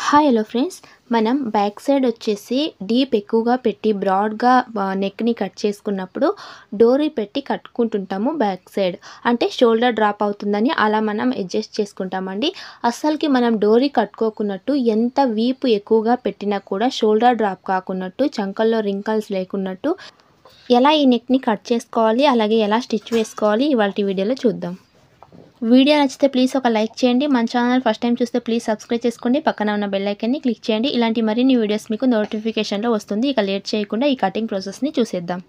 Hi hello friends, మనం back side వచ్చేసి deep ఎక్కువగా పెట్టి బ్రాడ్గా నెక్ని కట్ చేసుకున్నప్పుడు డోరీ పెట్టి కట్టుకుంటుంటాము. బ్యాక్ సైడ్ అంటే షోల్డర్ డ్రాప్ అవుతుందని అలా మనం అడ్జస్ట్ చేసుకుంటామండి. అస్సలకి మనం డోరీ కట్టుకోకున్నట్టు ఎంత వీపు ఎక్కువగా పెట్టినా కూడా షోల్డర్ డ్రాప్ కాకున్నట్టు, చంకల్లో రింకల్స్ లేకున్నట్టు ఎలా ఈ నెక్ని కట్ చేసుకోవాలి, అలాగే ఎలా స్టిచ్ వేసుకోవాలి ఇవాల్టి వీడియోలో చూద్దాం. వీడియో నచ్చితే ప్లీజ్ ఒక లైక్ చేయండి. మన ఛానల్ ఫస్ట్ టైం చూస్తే ప్లీజ్ సబ్స్క్రైబ్ చేసుకోండి. పక్కన ఉన్న బెల్ ఐకాన్ని క్లిక్ చేయండి. ఇలాంటి మరిన్ని వీడియోస్ మీకు నోటిఫికేషన్లో వస్తుంది. ఇక లేట్ చేయకుండా ఈ కటింగ్ ప్రాసెస్ని చూసేద్దాం.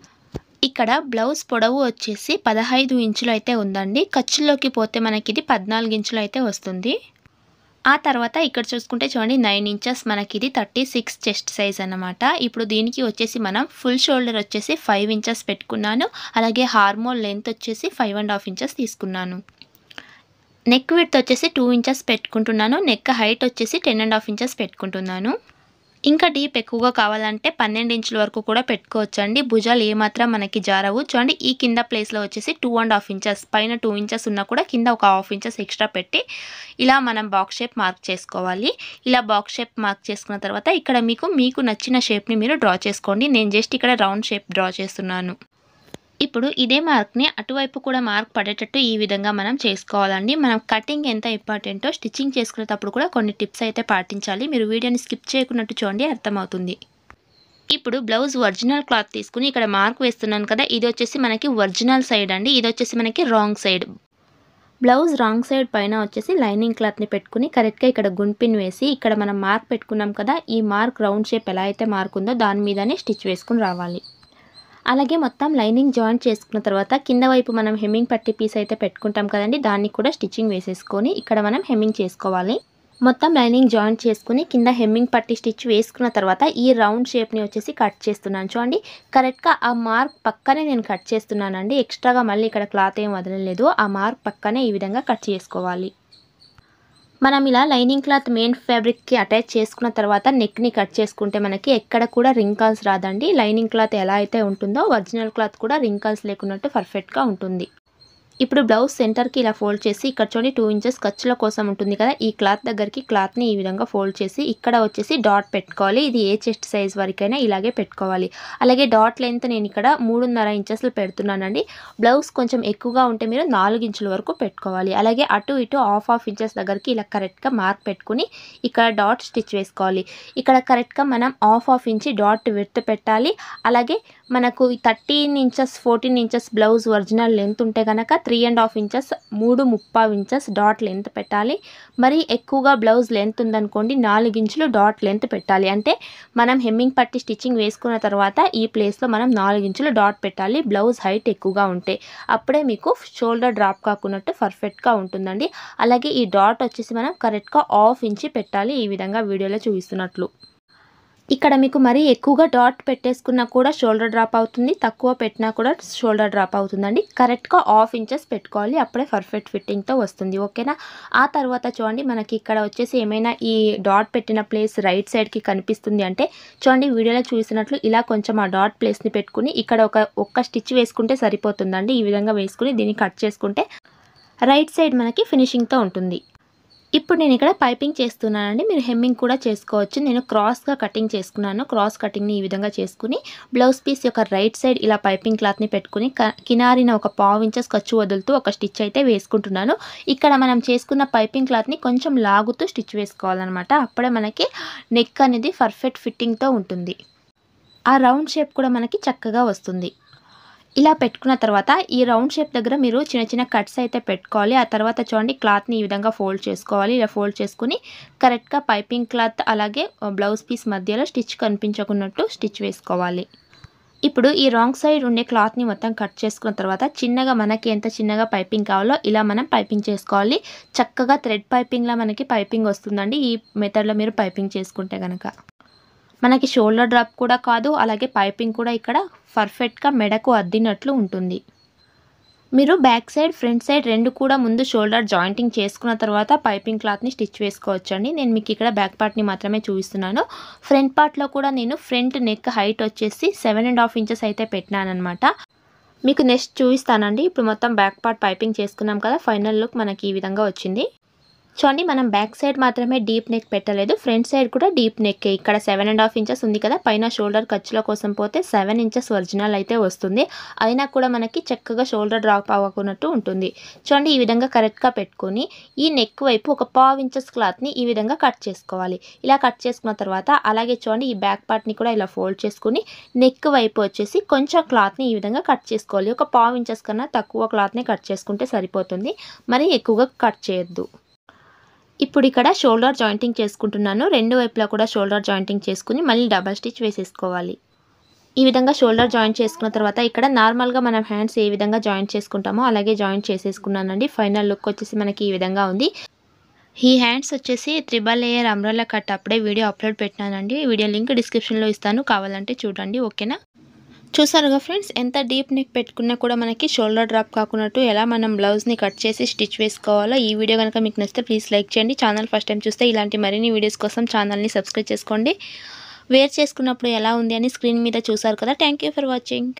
ఇక్కడ బ్లౌజ్ పొడవు వచ్చేసి 15 ఇంచులు అయితే ఉందండి. ఖర్చుల్లోకి పోతే మనకి ఇది 14 ఇంచులు అయితే వస్తుంది. ఆ తర్వాత ఇక్కడ చూసుకుంటే చూడండి 9 ఇంచెస్ మనకి ఇది 36 చెస్ట్ సైజ్ అన్నమాట. ఇప్పుడు దీనికి వచ్చేసి మనం ఫుల్ షోల్డర్ వచ్చేసి 5 ఇంచెస్ పెట్టుకున్నాను. అలాగే హార్మోల్ లెంత్ వచ్చేసి 5.5 ఇంచెస్ తీసుకున్నాను. నెక్ విడ్త్ వచ్చేసి 2 ఇంచెస్ పెట్టుకుంటున్నాను. నెక్ హైట్ వచ్చేసి 10.5 ఇంచెస్ పెట్టుకుంటున్నాను. ఇంకా డీప్ ఎక్కువగా కావాలంటే 12 ఇంచుల వరకు కూడా పెట్టుకోవచ్చండి. భుజాలు ఏమాత్రం మనకి జారవు. చూడండి ఈ కింద ప్లేస్లో వచ్చేసి 2.5 ఇంచెస్, పైన 2 ఇంచెస్ ఉన్నా కూడా కింద ఒక 1/2 ఇంచెస్ ఎక్స్ట్రా పెట్టి ఇలా మనం బాక్స్ షేప్ మార్క్ చేసుకోవాలి. ఇలా బాక్స్ షేప్ మార్క్ చేసుకున్న తర్వాత ఇక్కడ మీకు నచ్చిన షేప్ని మీరు డ్రా చేసుకోండి. నేను జస్ట్ ఇక్కడ రౌండ్ షేప్ డ్రా చేస్తున్నాను. ఇప్పుడు ఇదే మార్క్ని అటువైపు కూడా మార్క్ పడేటట్టు ఈ విధంగా మనం చేసుకోవాలండి. మనం కటింగ్ ఎంత ఇంపార్టెంటో స్టిచ్చింగ్ చేసుకునేటప్పుడు కూడా కొన్ని టిప్స్ అయితే పాటించాలి. మీరు వీడియోని స్కిప్ చేయకున్నట్టు చూడండి, అర్థమవుతుంది. ఇప్పుడు బ్లౌజ్ ఒరిజినల్ క్లాత్ తీసుకుని ఇక్కడ మార్క్ వేస్తున్నాను కదా, ఇది వచ్చేసి మనకి ఒరిజినల్ సైడ్ అండి. ఇది వచ్చేసి మనకి wrong side. Blouse wrong side పైన వచ్చేసి లైనింగ్ క్లాత్ని పెట్టుకుని కరెక్ట్గా ఇక్కడ గుండ్పిన్ వేసి ఇక్కడ మనం మార్క్ పెట్టుకున్నాం కదా, ఈ మార్క్ రౌండ్ షేప్ ఎలా అయితే మార్క్ ఉందో దాని మీదనే స్టిచ్ వేసుకుని రావాలి. అలాగే మొత్తం లైనింగ్ జాయింట్ చేసుకున్న తర్వాత కింద వైపు మనం హెమ్మింగ్ పట్టి పీస్ అయితే పెట్టుకుంటాం కదండి, దాన్ని కూడా స్టిచ్చింగ్ వేసేసుకొని ఇక్కడ మనం హెమ్మింగ్ చేసుకోవాలి. మొత్తం లైనింగ్ జాయింట్ చేసుకుని కింద హెమ్మింగ్ పట్టి స్టిచ్ వేసుకున్న తర్వాత ఈ రౌండ్ షేప్ని వచ్చేసి కట్ చేస్తున్నాను. చూడండి కరెక్ట్గా ఆ మార్క్ పక్కనే నేను కట్ చేస్తున్నానండి. ఎక్స్ట్రాగా మళ్ళీ ఇక్కడ క్లాత్ ఏం వదలలేదు. ఆ మార్క్ పక్కనే ఈ విధంగా కట్ చేసుకోవాలి. మనం ఇలా లైనింగ్ క్లాత్ మెయిన్ ఫ్యాబ్రిక్కి అటాచ్ చేసుకున్న తర్వాత నెక్ని కట్ చేసుకుంటే మనకి ఎక్కడ కూడా రింకల్స్ రాదండి. లైనింగ్ క్లాత్ ఎలా అయితే ఉంటుందో ఒరిజినల్ క్లాత్ కూడా రింకల్స్ లేకున్నట్టు పర్ఫెక్ట్గా ఉంటుంది. ఇప్పుడు బ్లౌజ్ సెంటర్కి ఇలా ఫోల్డ్ చేసి ఇక్కడ చూడండి 2 ఇంచెస్ ఖర్చుల కోసం ఉంటుంది కదా, ఈ క్లాత్ దగ్గరికి క్లాత్ని ఈ విధంగా ఫోల్డ్ చేసి ఇక్కడ వచ్చేసి డాట్ పెట్టుకోవాలి. ఇది ఏ చెస్ట్ సైజ్ వరకైనా ఇలాగే పెట్టుకోవాలి. అలాగే డాట్ లెంత్ నేను ఇక్కడ 3.5 ఇంచెస్లు పెడుతున్నానండి. బ్లౌజ్ కొంచెం ఎక్కువగా ఉంటే మీరు 4 ఇంచుల వరకు పెట్టుకోవాలి. అలాగే అటు ఇటు 1/2 ఇంచెస్ దగ్గరికి ఇలా కరెక్ట్గా మార్క్ పెట్టుకుని ఇక్కడ డాట్ స్టిచ్ వేసుకోవాలి. ఇక్కడ కరెక్ట్గా మనం 1/2 ఇంచ్ డాట్ విడ్త్ పెట్టాలి. అలాగే మనకు 13 inches 14 inches blouse original length ఉంటే కనుక 3.5 ఇంచెస్ 3.5 ఇంచెస్ డాట్ లెంత్ పెట్టాలి. మరి ఎక్కువగా బ్లౌజ్ లెంత్ ఉందనుకోండి 4 ఇంచులు డాట్ లెంత్ పెట్టాలి. అంటే మనం హెమ్మింగ్ పట్టి స్టిచ్చింగ్ వేసుకున్న తర్వాత ఈ ప్లేస్లో మనం 4 ఇంచులు డాట్ పెట్టాలి. బ్లౌజ్ హైట్ ఎక్కువగా ఉంటే అప్పుడే మీకు షోల్డర్ డ్రాప్ కాకున్నట్టు పర్ఫెక్ట్గా ఉంటుందండి. అలాగే ఈ డాట్ వచ్చేసి మనం కరెక్ట్గా 1/2 ఇంచ్ పెట్టాలి, ఈ విధంగా వీడియోలో చూపిస్తున్నట్లు. ఇక్కడ మీకు మరీ ఎక్కువగా డాట్ పెట్టేసుకున్నా కూడా షోల్డర్ డ్రాప్ అవుతుంది, తక్కువ పెట్టినా కూడా షోల్డర్ డ్రాప్ అవుతుందండి. కరెక్ట్గా 1/2 ఇంచెస్ పెట్టుకోవాలి, అప్పుడే పర్ఫెక్ట్ ఫిట్టింగ్తో వస్తుంది. ఓకేనా. ఆ తర్వాత చూడండి మనకి ఇక్కడ వచ్చేసి ఏమైనా ఈ డాట్ పెట్టిన ప్లేస్ రైట్ సైడ్కి కనిపిస్తుంది అంటే చూడండి వీడియోలో చూసినట్లు ఇలా కొంచెం ఆ డాట్ ప్లేస్ని పెట్టుకుని ఇక్కడ ఒక్క స్టిచ్ వేసుకుంటే సరిపోతుందండి. ఈ విధంగా వేసుకుని దీన్ని కట్ చేసుకుంటే రైట్ సైడ్ మనకి ఫినిషింగ్తో ఉంటుంది. ఇప్పుడు నేను ఇక్కడ పైపింగ్ చేస్తున్నానండి. మీరు హెమ్మింగ్ కూడా చేసుకోవచ్చు. నేను క్రాస్గా కటింగ్ చేసుకున్నాను. క్రాస్ కటింగ్ని ఈ విధంగా చేసుకుని బ్లౌజ్ పీస్ యొక్క రైట్ సైడ్ ఇలా పైపింగ్ క్లాత్ని పెట్టుకుని కినారిన ఒక 1/2 ఇంచెస్ ఖర్చు వదులుతూ ఒక స్టిచ్ అయితే వేసుకుంటున్నాను. ఇక్కడ మనం చేసుకున్న పైపింగ్ క్లాత్ని కొంచెం లాగుతూ స్టిచ్ వేసుకోవాలన్నమాట. అప్పుడే మనకి నెక్ అనేది పర్ఫెక్ట్ ఫిట్టింగ్తో ఉంటుంది. ఆ రౌండ్ షేప్ కూడా మనకి చక్కగా వస్తుంది. ఇలా పెట్టుకున్న తర్వాత ఈ రౌండ్ షేప్ దగ్గర మీరు చిన్న చిన్న కట్స్ అయితే పెట్టుకోవాలి. ఆ తర్వాత చూడండి క్లాత్ని ఈ విధంగా ఫోల్డ్ చేసుకోవాలి. ఇలా ఫోల్డ్ చేసుకుని కరెక్ట్గా పైపింగ్ క్లాత్ అలాగే బ్లౌజ్ పీస్ మధ్యలో స్టిచ్ కనిపించకున్నట్టు స్టిచ్ వేసుకోవాలి. ఇప్పుడు ఈ రాంగ్ సైడ్ ఉండే క్లాత్ని మొత్తం కట్ చేసుకున్న తర్వాత చిన్నగా మనకి ఎంత చిన్నగా పైపింగ్ కావాలో ఇలా మనం పైపింగ్ చేసుకోవాలి. చక్కగా థ్రెడ్ పైపింగ్లా మనకి పైపింగ్ వస్తుందండి ఈ మెథడ్లో మీరు పైపింగ్ చేసుకుంటే కనుక. మనకి షోల్డర్ డ్రాప్ కూడా కాదు, అలాగే పైపింగ్ కూడా ఇక్కడ పర్ఫెక్ట్గా మెడకు అద్దినట్లు ఉంటుంది. మీరు బ్యాక్ సైడ్ ఫ్రంట్ సైడ్ రెండు కూడా ముందు షోల్డర్ జాయింటింగ్ చేసుకున్న తర్వాత పైపింగ్ క్లాత్ని స్టిచ్ వేసుకోవచ్చండి. నేను మీకు ఇక్కడ బ్యాక్ పార్ట్ని మాత్రమే చూపిస్తున్నాను. ఫ్రంట్ పార్ట్లో కూడా నేను ఫ్రంట్ నెక్ హైట్ వచ్చేసి 7.5 ఇంచెస్ అయితే పెట్టినానమాట. మీకు నెక్స్ట్ చూపిస్తానండి. ఇప్పుడు మొత్తం బ్యాక్ పార్ట్ పైపింగ్ చేసుకున్నాం కదా, ఫైనల్ లుక్ మనకి ఈ విధంగా వచ్చింది. చూడండి మనం బ్యాక్ సైడ్ మాత్రమే డీప్ నెక్ పెట్టలేదు, ఫ్రంట్ సైడ్ కూడా డీప్ నెక్. ఇక్కడ 7.5 ఇంచెస్ ఉంది కదా, పైన షోల్డర్ ఖర్చుల కోసం పోతే 7 ఇంచెస్ ఒరిజినల్ అయితే వస్తుంది. అయినా కూడా మనకి చక్కగా షోల్డర్ డ్రాప్ అవ్వకున్నట్టు ఉంటుంది. చూడండి ఈ విధంగా కరెక్ట్గా పెట్టుకొని ఈ నెక్ వైపు ఒక 1/2 ఇంచెస్ క్లాత్ని ఈ విధంగా కట్ చేసుకోవాలి. ఇలా కట్ చేసుకున్న తర్వాత అలాగే చూడండి ఈ బ్యాక్ పార్ట్ని కూడా ఇలా ఫోల్డ్ చేసుకుని నెక్ వైపు వచ్చేసి కొంచెం క్లాత్ని ఈ విధంగా కట్ చేసుకోవాలి. ఒక 1/2 ఇంచెస్ కన్నా తక్కువ క్లాత్ని కట్ చేసుకుంటే సరిపోతుంది, మరి ఎక్కువగా కట్ చేయొద్దు. ఇప్పుడు ఇక్కడ షోల్డర్ జాయింటింగ్ చేసుకుంటున్నాను. రెండు వైపులా కూడా షోల్డర్ జాయింటింగ్ చేసుకుని మళ్ళీ డబల్ స్టిచ్ వేసేసుకోవాలి. ఈ విధంగా షోల్డర్ జాయింట్ చేసుకున్న తర్వాత ఇక్కడ నార్మల్గా మనం హ్యాండ్స్ ఏ విధంగా జాయింట్ చేసుకుంటామో అలాగే జాయింట్ చేసేసుకున్నానండి. ఫైనల్ లుక్ వచ్చేసి మనకి ఈ విధంగా ఉంది. ఈ హ్యాండ్స్ వచ్చేసి 3 లేయర్ అంబ్రెల్లా కట్ అప్పుడే వీడియో అప్లోడ్ పెట్టినానండి. వీడియో లింక్ డిస్క్రిప్షన్లో ఇస్తాను, కావాలంటే చూడండి. ఓకేనా? చూసారుగా ఫ్రెండ్స్, ఎంత డీప్ నెక్ పెట్టుకున్నా కూడా మనకి షోల్డర్ డ్రాప్ కాకున్నట్టు ఎలా మనం బ్లౌజ్ని కట్ చేసి స్టిచ్ వేసుకోవాలో. ఈ వీడియో కనుక మీకు నచ్చితే ప్లీజ్ లైక్ చేయండి. ఛానల్ ఫస్ట్ టైం చూస్తే ఇలాంటి మరిన్ని వీడియోస్ కోసం ఛానల్ని సబ్స్క్రైబ్ చేసుకోండి. వేర్ చేసుకున్నప్పుడు ఎలా ఉంది అని స్క్రీన్ మీద చూసారు కదా. Thank you for watching.